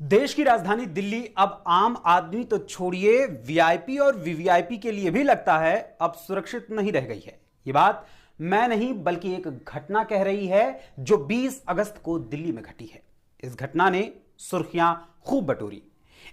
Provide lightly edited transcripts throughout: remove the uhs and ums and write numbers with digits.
देश की राजधानी दिल्ली अब आम आदमी तो छोड़िए वीआईपी और वीवीआईपी के लिए भी लगता है अब सुरक्षित नहीं रह गई है। ये बात मैं नहीं बल्कि एक घटना कह रही है जो 20 अगस्त को दिल्ली में घटी है। इस घटना ने सुर्खियां खूब बटोरी।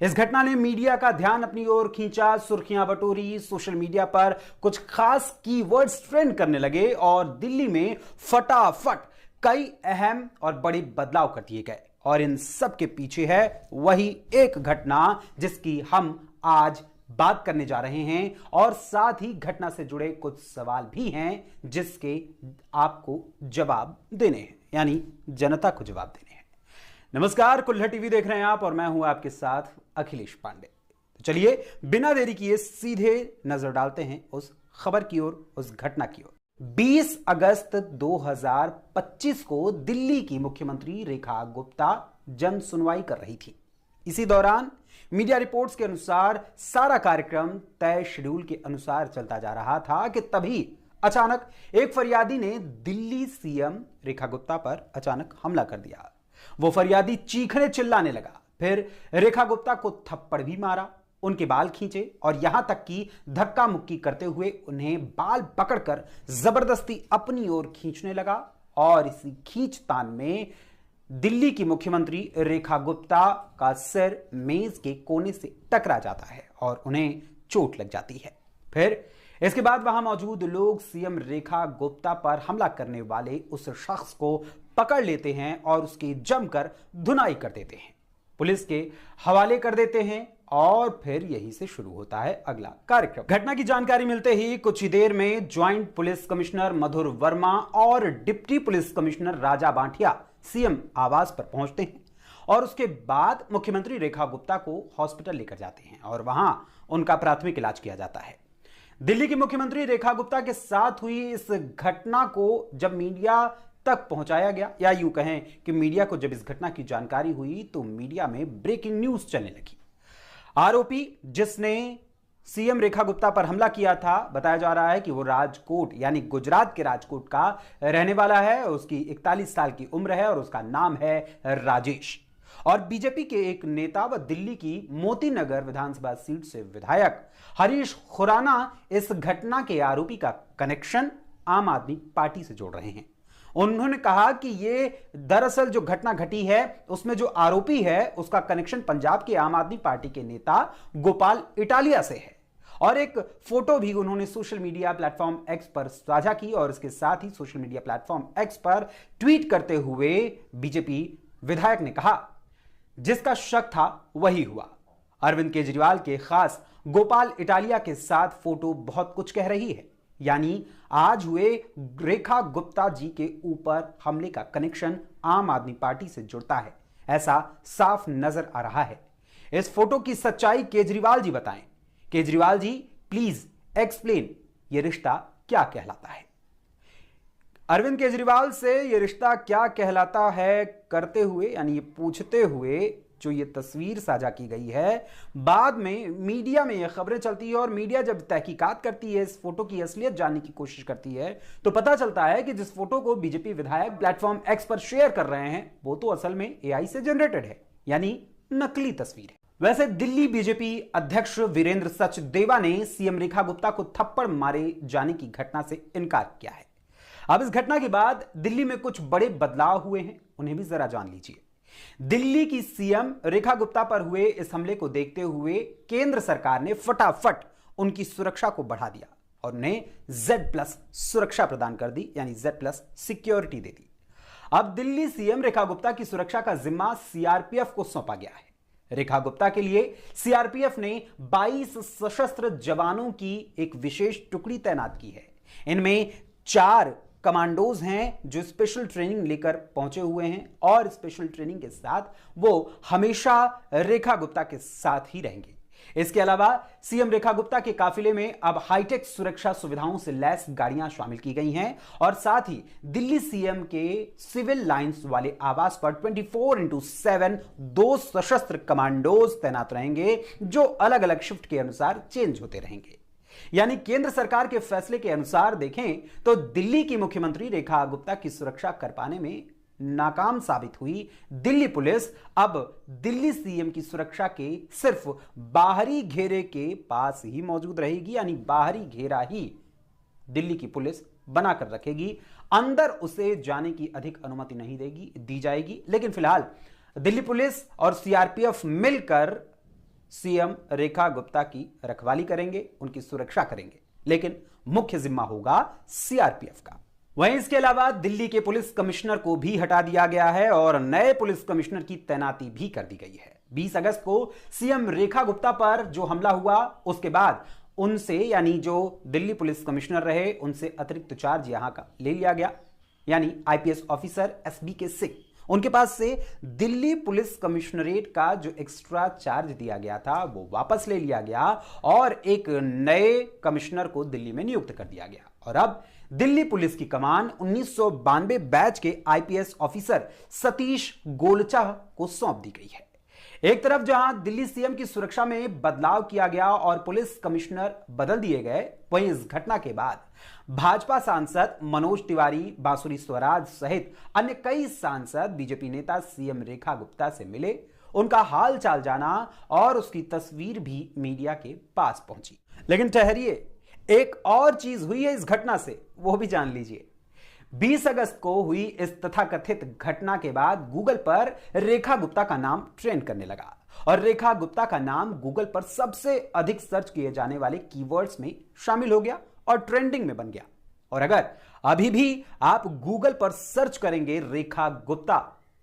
इस घटना ने मीडिया का ध्यान अपनी ओर खींचा, सुर्खियां बटोरी, सोशल मीडिया पर कुछ खास कीवर्ड्स ट्रेंड करने लगे और दिल्ली में फटाफट कई अहम और बड़े बदलाव कर दिए गए। और इन सब के पीछे है वही एक घटना जिसकी हम आज बात करने जा रहे हैं और साथ ही घटना से जुड़े कुछ सवाल भी हैं जिसके आपको जवाब देने हैं, यानी जनता को जवाब देने हैं। नमस्कार, कुल्हड़ टीवी देख रहे हैं आप और मैं हूं आपके साथ अखिलेश पांडे। तो चलिए बिना देरी किए सीधे नजर डालते हैं उस खबर की ओर, उस घटना की ओर। 20 अगस्त 2025 को दिल्ली की मुख्यमंत्री रेखा गुप्ता जन सुनवाई कर रही थी। इसी दौरान मीडिया रिपोर्ट्स के अनुसार सारा कार्यक्रम तय शेड्यूल के अनुसार चलता जा रहा था कि तभी अचानक एक फरियादी ने दिल्ली सीएम रेखा गुप्ता पर अचानक हमला कर दिया। वो फरियादी चीखने चिल्लाने लगा, फिर रेखा गुप्ता को थप्पड़ भी मारा, उनके बाल खींचे और यहां तक कि धक्का मुक्की करते हुए उन्हें बाल पकड़कर जबरदस्ती अपनी ओर खींचने लगा। और इसी खींचतान में दिल्ली की मुख्यमंत्री रेखा गुप्ता का सिर मेज के कोने से टकरा जाता है और उन्हें चोट लग जाती है। फिर इसके बाद वहां मौजूद लोग सीएम रेखा गुप्ता पर हमला करने वाले उस शख्स को पकड़ लेते हैं और उसकी जमकर धुनाई कर देते हैं, पुलिस के हवाले कर देते हैं और फिर यहीं से शुरू होता है अगला कार्यक्रम। घटना की जानकारी मिलते ही कुछ ही देर में ज्वाइंट पुलिस कमिश्नर मधुर वर्मा और डिप्टी पुलिस कमिश्नर राजा बांटिया सीएम आवास पर पहुंचते हैं और उसके बाद मुख्यमंत्री रेखा गुप्ता को हॉस्पिटल लेकर जाते हैं और वहां उनका प्राथमिक इलाज किया जाता है। दिल्ली की मुख्यमंत्री रेखा गुप्ता के साथ हुई इस घटना को जब मीडिया तक पहुंचाया गया, या यूं कहें कि मीडिया को जब इस घटना की जानकारी हुई तो मीडिया में ब्रेकिंग न्यूज चलने लगी। आरोपी जिसने सीएम रेखा गुप्ता पर हमला किया था, बताया जा रहा है कि वो राजकोट यानी गुजरात के राजकोट का रहने वाला है। उसकी 41 साल की उम्र है और उसका नाम है राजेश। और बीजेपी के एक नेता व दिल्ली की मोती नगर विधानसभा सीट से विधायक हरीश खुराना इस घटना के आरोपी का कनेक्शन आम आदमी पार्टी से जोड़ रहे हैं। उन्होंने कहा कि ये दरअसल जो घटना घटी है उसमें जो आरोपी है उसका कनेक्शन पंजाब के आम आदमी पार्टी के नेता गोपाल इटालिया से है। और एक फोटो भी उन्होंने सोशल मीडिया प्लेटफॉर्म एक्स पर साझा की और इसके साथ ही सोशल मीडिया प्लेटफॉर्म एक्स पर ट्वीट करते हुए बीजेपी विधायक ने कहा, जिसका शक था वही हुआ। अरविंद केजरीवाल के खास गोपाल इटालिया के साथ फोटो बहुत कुछ कह रही है, यानी आज हुए रेखा गुप्ता जी के ऊपर हमले का कनेक्शन आम आदमी पार्टी से जुड़ता है, ऐसा साफ नजर आ रहा है। इस फोटो की सच्चाई केजरीवाल जी बताएं। केजरीवाल जी प्लीज एक्सप्लेन, ये रिश्ता क्या कहलाता है। अरविंद केजरीवाल से ये रिश्ता क्या कहलाता है करते हुए, यानी ये पूछते हुए जो ये तस्वीर साझा की गई है, बाद में मीडिया में ये खबरें चलती है और मीडिया जब तहकीकात करती है, इस फोटो की असलियत जानने की कोशिश करती है, तो पता चलता है कि जिस फोटो को बीजेपी विधायक प्लेटफॉर्म एक्स पर शेयर कर रहे हैं वो तो असल में एआई से जनरेटेड है, यानी नकली तस्वीर है। वैसे दिल्ली बीजेपी अध्यक्ष वीरेंद्र सचदेवा ने सीएम रेखा गुप्ता को थप्पड़ मारे जाने की घटना से इनकार किया है। अब इस घटना के बाद दिल्ली में कुछ बड़े बदलाव हुए हैं, उन्हें भी जरा जान लीजिए। दिल्ली की सीएम रेखा गुप्ता पर हुए इस हमले को देखते हुए केंद्र सरकार ने फटाफट उनकी सुरक्षा को बढ़ा दिया और उन्हें Z+ सुरक्षा प्रदान कर दी, यानी Z+ सिक्योरिटी दे दी। अब दिल्ली सीएम रेखा गुप्ता की सुरक्षा का जिम्मा सीआरपीएफ को सौंपा गया है। रेखा गुप्ता के लिए सीआरपीएफ ने 22 सशस्त्र जवानों की एक विशेष टुकड़ी तैनात की है। इनमें 4 कमांडोज हैं जो स्पेशल ट्रेनिंग लेकर पहुंचे हुए हैं और स्पेशल ट्रेनिंग के साथ वो हमेशा रेखा गुप्ता के साथ ही रहेंगे। इसके अलावा सीएम रेखा गुप्ता के काफिले में अब हाईटेक सुरक्षा सुविधाओं से लैस गाड़ियां शामिल की गई हैं और साथ ही दिल्ली सीएम के सिविल लाइंस वाले आवास पर 24x7 2 सशस्त्र कमांडोज तैनात रहेंगे जो अलग अलग शिफ्ट के अनुसार चेंज होते रहेंगे। यानी केंद्र सरकार के फैसले के अनुसार देखें तो दिल्ली की मुख्यमंत्री रेखा गुप्ता की सुरक्षा कर पाने में नाकाम साबित हुई दिल्ली पुलिस अब दिल्ली सीएम की सुरक्षा के सिर्फ बाहरी घेरे के पास ही मौजूद रहेगी, यानी बाहरी घेरा ही दिल्ली की पुलिस बनाकर रखेगी, अंदर उसे जाने की अधिक अनुमति नहीं दी जाएगी। लेकिन फिलहाल दिल्ली पुलिस और सीआरपीएफ मिलकर सीएम रेखा गुप्ता की रखवाली करेंगे, उनकी सुरक्षा करेंगे, लेकिन मुख्य जिम्मा होगा सीआरपीएफ का। वहीं इसके अलावा दिल्ली के पुलिस कमिश्नर को भी हटा दिया गया है और नए पुलिस कमिश्नर की तैनाती भी कर दी गई है। 20 अगस्त को सीएम रेखा गुप्ता पर जो हमला हुआ, उसके बाद उनसे, यानी जो दिल्ली पुलिस कमिश्नर रहे, उनसे अतिरिक्त चार्ज यहां का ले लिया गया, यानी आईपीएस ऑफिसर SBK सिंह, उनके पास से दिल्ली पुलिस कमिश्नरेट का जो एक्स्ट्रा चार्ज दिया गया था वो वापस ले लिया गया और एक नए कमिश्नर को दिल्ली में नियुक्त कर दिया गया। और अब दिल्ली पुलिस की कमान 1992 बैच के आईपीएस ऑफिसर सतीश गोलचा को सौंप दी गई है। एक तरफ जहां दिल्ली सीएम की सुरक्षा में बदलाव किया गया और पुलिस कमिश्नर बदल दिए गए, वहीं इस घटना के बाद भाजपा सांसद मनोज तिवारी, बांसुरी स्वराज सहित अन्य कई सांसद बीजेपी नेता सीएम रेखा गुप्ता से मिले, उनका हाल चाल जाना और उसकी तस्वीर भी मीडिया के पास पहुंची। लेकिन ठहरिए, एक और चीज हुई है इस घटना से, वो भी जान लीजिए। 20 अगस्त को हुई इस तथाकथित घटना के बाद गूगल पर रेखा गुप्ता का नाम ट्रेंड करने लगा और रेखा गुप्ता का नाम गूगल पर सबसे अधिक सर्च किए जाने वाले कीवर्ड्स में शामिल हो गया और ट्रेंडिंग में बन गया। और अगर अभी भी आप गूगल पर सर्च करेंगे रेखा गुप्ता,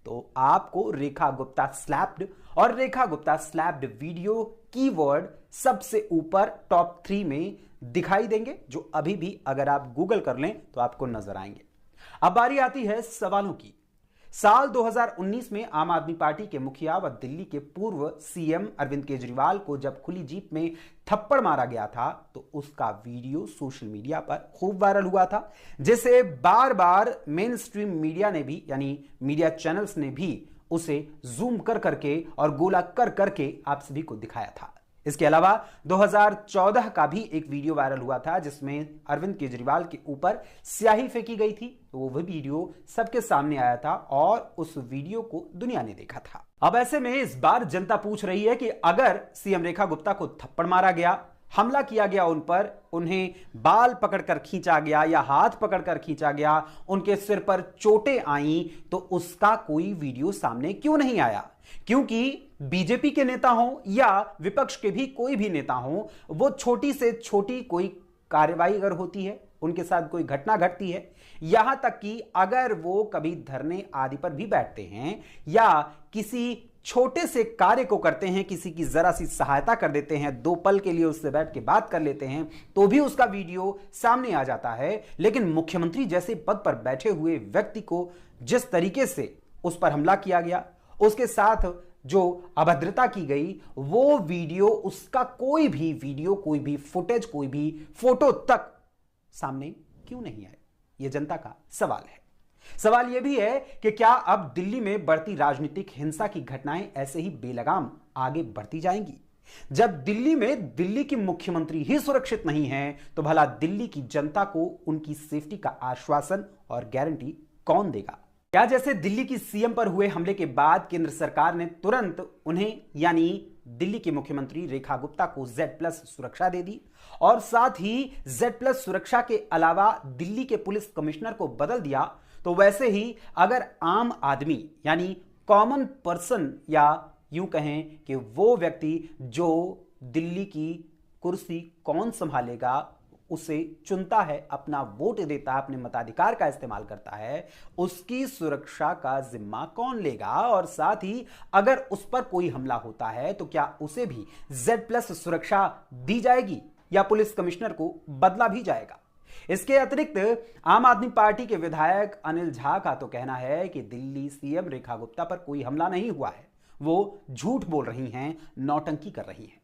तो आपको रेखा गुप्ता स्लैप्ड और Rekha Gupta slapped video keyword सबसे ऊपर टॉप 3 में दिखाई देंगे, जो अभी भी अगर आप गूगल कर लें तो आपको नजर आएंगे। अब बारी आती है सवालों की। साल 2019 में आम आदमी पार्टी के मुखिया व दिल्ली के पूर्व सीएम अरविंद केजरीवाल को जब खुली जीप में थप्पड़ मारा गया था, तो उसका वीडियो सोशल मीडिया पर खूब वायरल हुआ था, जिसे बार बार मेन स्ट्रीम मीडिया ने भी, यानी मीडिया चैनल्स ने भी उसे जूम कर करके और गोला कर करके आप सभी को दिखाया था। इसके अलावा 2014 का भी एक वीडियो वायरल हुआ था जिसमें अरविंद केजरीवाल के ऊपर स्याही फेंकी गई थी, तो वो वीडियो सबके सामने आया था और उस वीडियो को दुनिया ने देखा था। अब ऐसे में इस बार जनता पूछ रही है कि अगर सीएम रेखा गुप्ता को थप्पड़ मारा गया, हमला किया गया उन पर, उन्हें बाल पकड़कर खींचा गया या हाथ पकड़कर खींचा गया, उनके सिर पर चोटें आईं, तो उसका कोई वीडियो सामने क्यों नहीं आया? क्योंकि बीजेपी के नेता हों या विपक्ष के भी कोई भी नेता हों, वो छोटी से छोटी कोई कार्रवाई अगर होती है, उनके साथ कोई घटना घटती है, यहां तक कि अगर वो कभी धरने आदि पर भी बैठते हैं या किसी छोटे से कार्य को करते हैं, किसी की जरा सी सहायता कर देते हैं, 2 पल के लिए उससे बैठ के बात कर लेते हैं, तो भी उसका वीडियो सामने आ जाता है। लेकिन मुख्यमंत्री जैसे पद पर बैठे हुए व्यक्ति को जिस तरीके से उस पर हमला किया गया, उसके साथ जो अभद्रता की गई, वो वीडियो, उसका कोई भी वीडियो, कोई भी फुटेज, कोई भी फोटो तक सामने क्यों नहीं आए? यह जनता का सवाल है। सवाल यह भी है कि क्या अब दिल्ली में बढ़ती राजनीतिक हिंसा की घटनाएं ऐसे ही बेलगाम आगे बढ़ती जाएंगी? जब दिल्ली में दिल्ली की मुख्यमंत्री ही सुरक्षित नहीं है, तो भला दिल्ली की जनता को उनकी सेफ्टी का आश्वासन और गारंटी कौन देगा? क्या जैसे दिल्ली की सीएम पर हुए हमले के बाद केंद्र सरकार ने तुरंत उन्हें, यानी दिल्ली के मुख्यमंत्री रेखा गुप्ता को Z+ सुरक्षा दे दी और साथ ही Z+ सुरक्षा के अलावा दिल्ली के पुलिस कमिश्नर को बदल दिया, तो वैसे ही अगर आम आदमी, यानी कॉमन पर्सन, या यूं कहें कि वो व्यक्ति जो दिल्ली की कुर्सी कौन संभालेगा उसे चुनता है, अपना वोट देता है, अपने मताधिकार का इस्तेमाल करता है, उसकी सुरक्षा का जिम्मा कौन लेगा? और साथ ही अगर उस पर कोई हमला होता है तो क्या उसे भी Z+ सुरक्षा दी जाएगी या पुलिस कमिश्नर को बदला भी जाएगा? इसके अतिरिक्त आम आदमी पार्टी के विधायक अनिल झा का तो कहना है कि दिल्ली सीएम रेखा गुप्ता पर कोई हमला नहीं हुआ है, वो झूठ बोल रही हैं, नौटंकी कर रही हैं।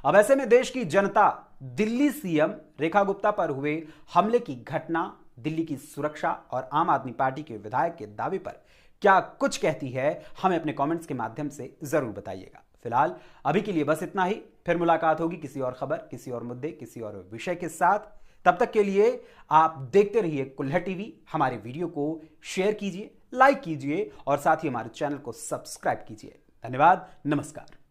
अब ऐसे में देश की जनता दिल्ली सीएम रेखा गुप्ता पर हुए हमले की घटना, दिल्ली की सुरक्षा और आम आदमी पार्टी के विधायक के दावे पर क्या कुछ कहती है, हमें अपने कमेंट्स के माध्यम से जरूर बताइएगा। फिलहाल अभी के लिए बस इतना ही, फिर मुलाकात होगी किसी और खबर, किसी और मुद्दे, किसी और विषय के साथ। तब तक के लिए आप देखते रहिए कुल्हड़ टीवी। हमारे वीडियो को शेयर कीजिए, लाइक कीजिए और साथ ही हमारे चैनल को सब्सक्राइब कीजिए। धन्यवाद, नमस्कार।